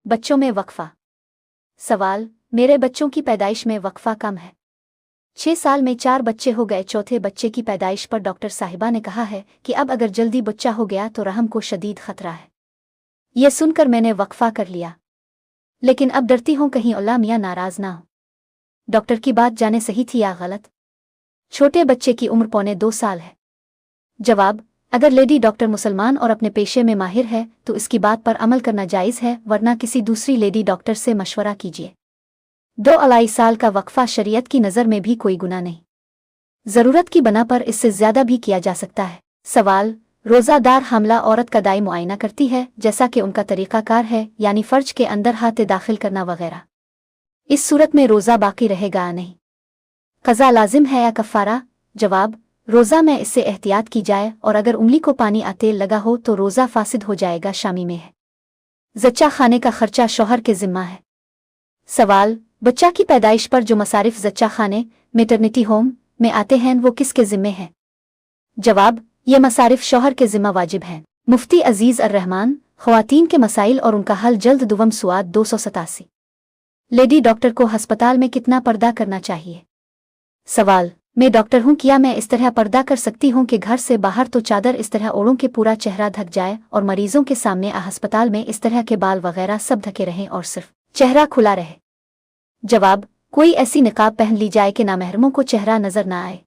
बच्चों में वक्फा। सवाल, मेरे बच्चों की पैदाइश में वक्फा कम है। 6 साल में 4 बच्चे हो गए। चौथे बच्चे की पैदाइश पर डॉक्टर साहिबा ने कहा है कि अब अगर जल्दी बच्चा हो गया तो रहम को शदीद खतरा है। ये सुनकर मैंने वक्फा कर लिया, लेकिन अब डरती हूँ कहीं अल्लाह मियाँ नाराज ना हो। डॉक्टर की बात जाने सही थी या गलत? छोटे बच्चे की उम्र 1.25 साल है। जवाब, अगर लेडी डॉक्टर मुसलमान और अपने पेशे में माहिर है तो इसकी बात पर अमल करना जायज़ है, वरना किसी दूसरी लेडी डॉक्टर से मशवरा कीजिए। 2 साल का वक्फा शरीयत की नज़र में भी कोई गुनाह नहीं। ज़रूरत की बना पर इससे ज़्यादा भी किया जा सकता है। सवाल, रोज़ादार हमला औरत का दाई मुआयना करती है जैसा कि उनका तरीक़ाकार है, यानी फ़र्ज के अंदर हाथ दाखिल करना वगैरह। इस सूरत में रोज़ा बाकी रहेगा या नहीं? क़ज़ा लाजिम है या कफ़ारा? जवाब, रोज़ा में इससे एहतियात की जाए और अगर उंगली को पानी आ तेल लगा हो तो रोज़ा फासिद हो जाएगा। शामी में है। ज़च्चा खाने का खर्चा शौहर के ज़िम्मा है। सवाल, बच्चा की पैदाइश पर जो मसारिफ ज़च्चा खाने मेटरनिटी होम में आते हैं वो किसके ज़िम्मे हैं? जवाब, ये मसारिफ शौहर के ज़िम्मा वाजिब हैं। मुफ्ती अजीज़ अर्रहमान, ख़वातीन के मसाइल और उनका हल, जल्द दुवम सुआद 287। लेडी डॉक्टर को हस्पताल में कितना पर्दा करना चाहिए? सवाल, मैं डॉक्टर हूँ, क्या मैं इस तरह पर्दा कर सकती हूँ कि घर से बाहर तो चादर इस तरह ओढ़ूं कि पूरा चेहरा ढक जाए और मरीजों के सामने अस्पताल में इस तरह के बाल वगैरह सब ढके रहें और सिर्फ चेहरा खुला रहे? जवाब, कोई ऐसी निकाब पहन ली जाए कि नामहरमों को चेहरा नजर न आए।